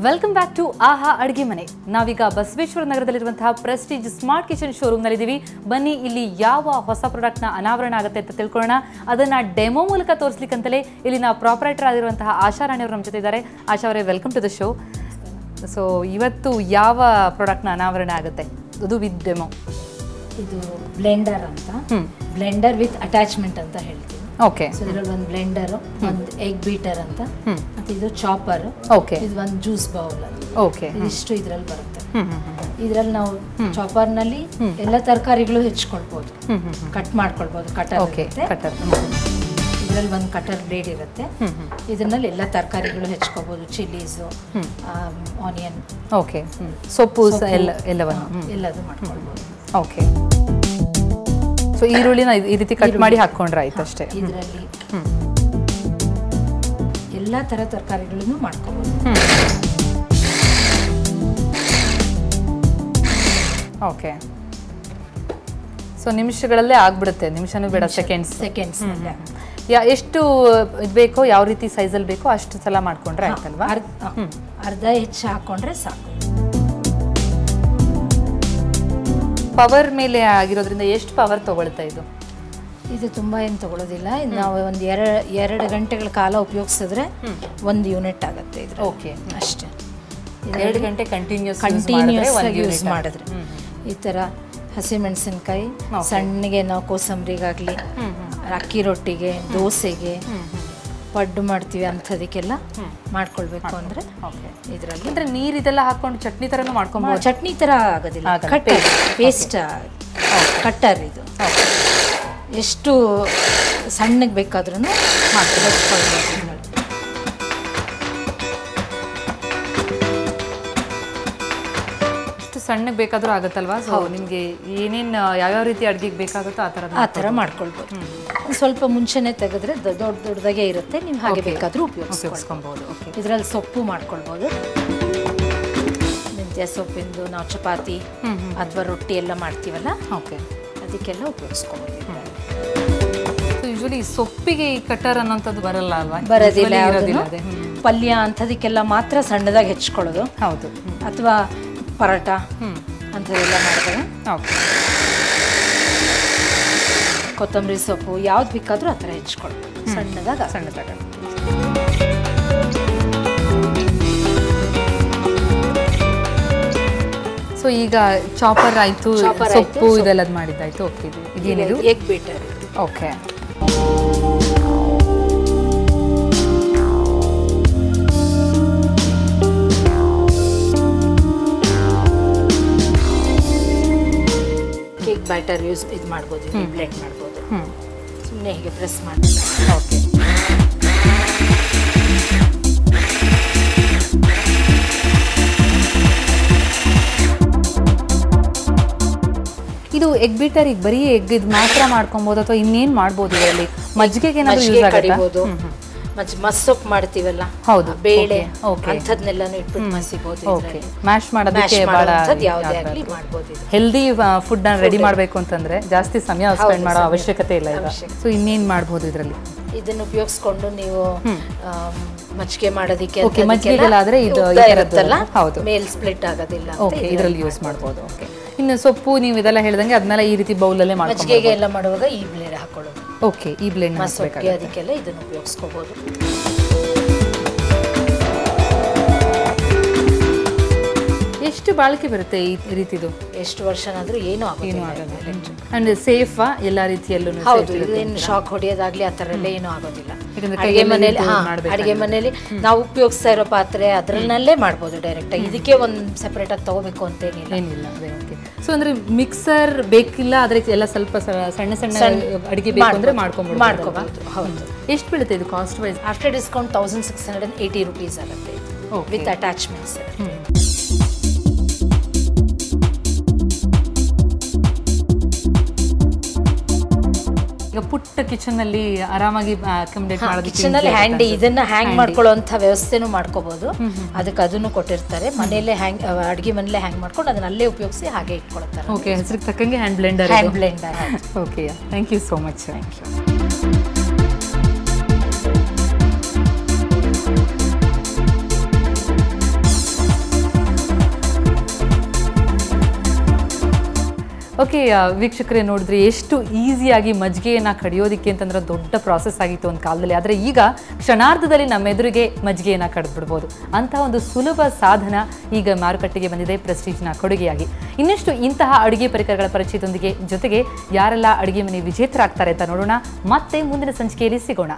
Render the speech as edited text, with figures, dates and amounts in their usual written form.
Welcome back to ಆಹಾ ಅಡುಗೆ ಮನೆ. ನಾವೀಗ ಬಸವೇಶ್ವರ ನಗರದಲ್ಲಿರುವಂತಹ ಪ್ರೆಸ್ಟೀಜ್ ಸ್ಮಾರ್ಟ್ ಕಿಚನ್ ಶೋರೂಮ್ನಲ್ಲಿದ್ದೀವಿ. ಬನ್ನಿ ಇಲ್ಲಿ ಯಾವ ಹೊಸ ಪ್ರಾಡಕ್ಟ್ನ ಅನಾವರಣ ಆಗುತ್ತೆ ಅಂತ ತಿಳ್ಕೊಳ್ಳೋಣ. ಅದನ್ನು ಡೆಮೋ ಮೂಲಕ ತೋರಿಸ್ಲಿಕ್ಕಂತಲೇ ಇಲ್ಲಿನ ಪ್ರಾಪರೇಟರ್ ಆಗಿರುವಂತಹ ಆಶಾ ರಾಣಿ ಅವರು ನಮ್ಮ ಜೊತೆ ಇದ್ದಾರೆ. ಆಶಾ ಅವರೇ, welcome to the show. So ಇವತ್ತು ಯಾವ ಪ್ರಾಡಕ್ಟ್ನ ಅನಾವರಣ ಆಗುತ್ತೆ? ಅದು ವಿತ್ ಡೆಮೋ. ಇದು ಬ್ಲೆಂಡರ್ ಅಂತ, ಬ್ಲೆಂಡರ್ ವಿತ್ ಅಟ್ಯಾಚ್ಮೆಂಟ್ ಅಂತ ಹೇಳ್ತೀವಿ. ಓಕೆ. ಸೊ ಇದರಲ್ಲಿ ಒಂದು ಬ್ಲೆಂಡರ್, ಒಂದು ಎಗ್ ಬೀಟರ್ ಅಂತ, ಮತ್ತೆ ಇದು ಚಾಪರ್, ಓಕೆ, ಇದು ಒಂದು ಜ್ಯೂಸ್ ಬೌಲ್ ಅಂತ. ಓಕೆ, ಇದಿಷ್ಟು ಇದರಲ್ಲಿ ಬರುತ್ತೆ. ಇದರಲ್ಲಿ ನಾವು ಚಾಪರ್ನಲ್ಲಿ ಎಲ್ಲ ತರಕಾರಿಗಳು ಹೆಚ್ಚಿಕೊಳ್ಬಹುದು, ಕಟ್ ಮಾಡ್ಕೊಳ್ಬಹುದು. ಕಟರ್ ಇರುತ್ತೆ, ಇದರಲ್ಲಿ ಒಂದು ಕಟರ್ ಬ್ಲೇಡ್ ಇರುತ್ತೆ. ಇದರಲ್ಲಿ ಎಲ್ಲ ತರಕಾರಿಗಳು ಹೆಚ್ಚಿಕೋಬಹುದು, ಚಿಲ್ಲೀಸು, ಆನಿಯನ್, ಓಕೆ, ಸೊಪ್ಪು ಎಲ್ಲದು ಮಾಡ್ಕೊಳ್ಬಹುದು. ಓಕೆ. ಸೊ ಈರುಳ್ಳಿನ ಈ ರೀತಿ ಕಟ್ ಮಾಡಿ ಹಾಕೊಂಡ್ರೆ ಆಯ್ತು ಅಷ್ಟೇ. ಇದರಲ್ಲಿ ಎಲ್ಲ ತರ ತರಕಾರಿಗಳನ್ನು ಮಾಡ್ಕೋಬಹುದು. ಓಕೆ. ಸೊ ನಿಮಿಷಗಳಲ್ಲೇ ಆಗ್ಬಿಡುತ್ತೆ. ನಿಮಿಷನೂ ಬೇಡ, ಸೆಕೆಂಡ್ಸ್. ಎಷ್ಟು ಇದು ಬೇಕೋ, ಯಾವ ರೀತಿ ಸೈಜಲ್ಲಿ ಬೇಕೋ ಅಷ್ಟು ಸಲ ಮಾಡ್ಕೊಂಡ್ರೆ ಆಯ್ತಲ್ವಾ? ಅರ್ಧ ಹೆಚ್ಚು ಹಾಕೊಂಡ್ರೆ ಸಾಕು. ಪವರ್ ಮೇಲೆ ಆಗಿರೋದ್ರಿಂದ ಎಷ್ಟು ಪವರ್ ತಗೊಳ್ತಾ ಇದು? ಇದು ತುಂಬಾ ಏನು ತಗೊಳ್ಳೋದಿಲ್ಲ. ನಾವು ಒಂದು 2 ಗಂಟೆಗಳ ಕಾಲ ಉಪಯೋಗಿಸಿದ್ರೆ 1 ಯೂನಿಟ್ ಆಗುತ್ತೆ ಇದು. ಓಕೆ, ಅಷ್ಟೇ. 2 ಗಂಟೆ ಕಂಟಿನ್ಯೂಸ್ ಯೂಸ್ ಮಾಡಿದ್ರೆ ಈ ಥರ ಹಸಿಮೆಣಸಿನ್ಕಾಯಿ ಸಣ್ಣಗೆ ನಾವು ಕೋಸಂಬರಿಗಾಗಲಿ, ಅಕ್ಕಿ ರೊಟ್ಟಿಗೆ, ದೋಸೆಗೆ, ಪಡ್ಡು ಮಾಡ್ತೀವಿ ಅಂಥದಕ್ಕೆಲ್ಲ ಮಾಡ್ಕೊಳ್ಬೇಕು ಅಂದರೆ ಇದರಲ್ಲಿ. ಅಂದರೆ ನೀರು ಇದೆಲ್ಲ ಹಾಕೊಂಡು ಚಟ್ನಿ ಥರನೂ ಮಾಡ್ಕೊಬೋದು. ಚಟ್ನಿ ಥರ ಆಗೋದಿಲ್ಲ, ಕಟ್ಟರ್ ಪೇಸ್ಟ್ ಕಟ್ಟರ್ ಇದು. ಎಷ್ಟು ಸಣ್ಣಗೆ ಬೇಕಾದ್ರೂ ಮಾಡ್ಕೊಳ್ಬೋದು. ಸಣ್ಣಗೆ ಬೇಕಾದರೂ ಆಗುತ್ತಲ್ವಾ? ಸೊ ನಿಮಗೆ ಏನೇನು ಯಾವ್ಯಾವ ರೀತಿ ಅಡುಗೆಗೆ ಬೇಕಾಗುತ್ತೋ ಆ ಥರ ಮಾಡ್ಕೊಳ್ಬೋದು. ಸ್ವಲ್ಪ ಮುಂಚೆನೇ ತೆಗೆದ್ರೆ ದೊಡ್ಡದಾಗೆ ಇರುತ್ತೆ, ನೀವು ಹಾಗೆ ಬೇಕಾದರೂ ಉಪಯೋಗಿಸ್ಕೊಳ್ಬೋದು. ಇದರಲ್ಲಿ ಸೊಪ್ಪು ಮಾಡ್ಕೊಳ್ಬೋದು. ಮೆಂತ್ಯ ಸೊಪ್ಪಿಂದು ನಾವು ಚಪಾತಿ ಅಥವಾ ರೊಟ್ಟಿ ಎಲ್ಲ ಮಾಡ್ತೀವಲ್ಲ, ಓಕೆ, ಅದಕ್ಕೆಲ್ಲ ಉಪಯೋಗಿಸ್ಕೊಬೋದು. ಯೂಶಲಿ ಸೊಪ್ಪಿಗೆ ಈ ಕಟ್ಟರ್ ಅನ್ನೋಂಥದ್ದು ಬರಲ್ಲ ಅಲ್ವಾ? ಬರೋದಿಲ್ಲ. ಪಲ್ಯ ಅಂಥದಕ್ಕೆಲ್ಲ ಮಾತ್ರ ಸಣ್ಣದಾಗಿ ಹೆಚ್ಕೊಳ್ಳೋದು. ಹೌದು. ಅಥವಾ ಪರೋಟ ಅಂಥದ್ದೆಲ್ಲ ಮಾಡ್ತಾರೆ. ಕೊತ್ತಂಬರಿ ಸೊಪ್ಪು ಯಾವ್ದು ಬೇಕಾದ್ರೂ ಆ ಥರ ಹೆಚ್ಕೊಳ್ಬೋದು, ಸಣ್ಣದಾಗ. ಸೊ ಈಗ ಚಾಪರ್ ಆಯಿತು, ಸೊಪ್ಪು ಇದೆಲ್ಲ ಮಾಡಿದ್ದಾಯ್ತು. ಓಕೆ, ಇದೇನಿದು? Egg beater. Okay. Cake batter ಇದು ಮಾಡ್ಬೋದು, ಬ್ಲೆಂಡ್ ಮಾಡ್ಬೋದು. ಸುಮ್ಮನೆ ಹೀಗೆ ಪ್ರೆಸ್ ಮಾಡಿ. ಓಕೆ. ಇದು ಎಗ್ ಬೀಟರ್ ಈಗ ಬರೀ ಎಗ್ ಇದು ಮಾತ್ರ ಮಾಡ್ಕೊಬೋದು ಅಥವಾ ಇನ್ನೇನು ಮಾಡ್ಬೋದು? ಇದರಲ್ಲಿ ಮಜ್ಜಿಗೆಗೆ ಏನಾದರೂ ಯೂಸ್ ಆಗುತ್ತಾ? ಮಸ್ಸೊಪ್ಪು ಮಾಡ್ತೀವಲ್ಲ, ಹೌದು, ಬೇಳೆ ಅಂಥದ್ನೆಲ್ಲನೂ ಇಟ್ಬಿಟ್ಟು ಮಸಿಬೋದು. ಓಕೆ, ಮ್ಯಾಶ್ ಮಾಡೋದಕ್ಕೆ ಭಾಳ ಯಾವುದೇ ಆಗಲಿ ಮಾಡ್ಬೋದು. ಹೆಲ್ದಿ ಫುಡ್ನ ರೆಡಿ ಮಾಡಬೇಕು ಅಂತಂದ್ರೆ ಜಾಸ್ತಿ ಸಮಯ ಸ್ಪೆಂಡ್ ಮಾಡೋ ಅವಶ್ಯಕತೆ ಇಲ್ಲ ಈಗ. ಸೊ ಇನ್ನೇನು ಮಾಡ್ಬೋದು ಇದರಲ್ಲಿ? ಇದನ್ನು ಉಪಯೋಗಿಸ್ಕೊಂಡು ನೀವು ಮಜ್ಜಿಗೆ ಮಾಡೋದಕ್ಕೆ, ಮಜ್ಜಿಗೆಗಳಾದ್ರೆ ಇದು ಇರುತ್ತಲ್ಲ, ಹೌದು, ಮೇಲ್ ಸ್ಪ್ಲಿಟ್ ಆಗೋದಿಲ್ಲ. ಓಕೆ, ಇದರಲ್ಲಿ ಯೂಸ್ ಮಾಡ್ಬೋದು. ಓಕೆ. ಇನ್ನು ಸೊಪ್ಪು ನೀವು ಇದೆಲ್ಲ ಹೇಳಿದಂಗೆ ಅದನ್ನೆಲ್ಲ ಈ ರೀತಿ ಬೌಲಲ್ಲೇ ಮಾಡ್ಕೊಂಡು ಮಜ್ಜಿಗೆಗೆ ಎಲ್ಲ ಮಾಡುವಾಗ ಈ ಬ್ಲೇಡ್ ಹಾಕೊಳ್ಳೋದು. ಓಕೆ, ಈ ಬ್ಲೇಡ್ ಮಸೊಪ್ಪಿಗೆ ಅದಕ್ಕೆಲ್ಲ ಇದನ್ನು ಉಪಯೋಗಿಸ್ಕೋಬಹುದು. ಎಷ್ಟು ಬಾಳಿಕೆ ಬರುತ್ತೆ ಈ ರೀತಿದು? ಎಷ್ಟು ವರ್ಷನಾದ್ರೂ ಏನೂ ಆಗೋದಿಲ್ಲ. ಅಂಡ್ ಸೇಫಾ ಎಲ್ಲ ರೀತಿಯಲ್ಲೂ? ಹೌದು, ಏನು ಶಾಕ್ ಹೊಡೆಯೋದಾಗ್ಲಿ ಆ ಥರ ಎಲ್ಲ ಏನೂ ಆಗೋದಿಲ್ಲ. ಅಡುಗೆ ಮನೆಯಲ್ಲಿ ನಾವು ಉಪಯೋಗಿಸ್ತಾ ಇರೋ ಪಾತ್ರೆ ಅದರಲ್ಲೇ ಮಾಡ್ಬೋದು ಡೈರೆಕ್ಟ್ ಆಗಿ. ಇದಕ್ಕೆ ಒಂದು ಸೆಪರೇಟ್ ಆಗಿ ತಗೋಬೇಕು ಅಂತೇನಿಲ್ಲ. ಅದೇ. ಓಕೆ. ಸೊ ಅಂದ್ರೆ ಮಿಕ್ಸರ್ ಬೇಕಿಲ್ಲ, ಅದಕ್ಕೆ ಎಲ್ಲ ಸ್ವಲ್ಪ ಸಣ್ಣ ಅಡುಗೆ ಬೇಕು ಅಂದ್ರೆ ಮಾಡ್ಕೊಬೋದು. ಹೌದು. ಎಷ್ಟು ಬೀಳುತ್ತೆ ಇದು cost wise? After discount 1680 rupees ಆಗುತ್ತೆ ವಿತ್ ಅಟ್ಯಾಚ್ಮೆಂಟ್ಸ್. ಈಗ ಪುಟ್ಟ ಕಿಚನ್ ಅಲ್ಲಿ ಆರಾಮಾಗಿ ಅಕಾಮಡೇಟ್ ಮಾಡೋದಕ್ಕೆ ಕಿಚನ್ ಅಲ್ಲಿ ಹ್ಯಾಂಡಿ ಇದನ್ನ ಹ್ಯಾಂಗ್ ಮಾಡ್ಕೊಳ್ಳುವಂತ ವ್ಯವಸ್ಥೆನೂ ಮಾಡ್ಕೋಬಹುದು. ಅದಕ್ಕೆ ಅದನ್ನು ಕೊಟ್ಟಿರ್ತಾರೆ. ಮನೆಯಲ್ಲೇ ಹ್ಯಾಂಗ್ ಅಡುಗೆ ಮನೆಯಲ್ಲೇ ಹ್ಯಾಂಗ್ ಮಾಡ್ಕೊಂಡು ಅದನ್ನ ಅಲ್ಲೇ ಉಪಯೋಗಿಸಿ ಹಾಗೆ ಇಟ್ಕೊಳ್ತಾರೆ. ಓಕೆ, ಹೆಸರಿಗೆ ತಕ್ಕಂಗೆ hand blender. Okay, thank you so much. Thank you. Okay, ವೀಕ್ಷಕರೇ ನೋಡಿದ್ರೆ ಎಷ್ಟು ಈಸಿಯಾಗಿ ಮಜ್ಜಿಗೆಯನ್ನು ಕಡಿಯೋದಕ್ಕೆ ಅಂತಂದ್ರೆ ದೊಡ್ಡ ಪ್ರಾಸೆಸ್ ಆಗಿತ್ತು ಒಂದು ಕಾಲದಲ್ಲಿ. ಆದರೆ ಈಗ ಕ್ಷಣಾರ್ಧದಲ್ಲಿ ನಮ್ಮ ಎದುರಿಗೆ ಮಜ್ಜಿಗೆಯನ್ನು ಕಡಿದ್ಬಿಡ್ಬೋದು. ಅಂತಹ ಒಂದು ಸುಲಭ ಸಾಧನ ಈಗ ಮಾರುಕಟ್ಟೆಗೆ ಬಂದಿದೆ ಪ್ರೆಸ್ಟೀಜ್ನ ಕೊಡುಗೆಯಾಗಿ. ಇನ್ನಷ್ಟು ಇಂತಹ ಅಡುಗೆ ಪರಿಕರಗಳ ಪರಿಚಯದೊಂದಿಗೆ ಜೊತೆಗೆ ಯಾರೆಲ್ಲ ಅಡುಗೆ ಮನೆ ವಿಜೇತರಾಗ್ತಾರೆ ಅಂತ ನೋಡೋಣ. ಮತ್ತೆ ಮುಂದಿನ ಸಂಚಿಕೆಯಲ್ಲಿ ಸಿಗೋಣ.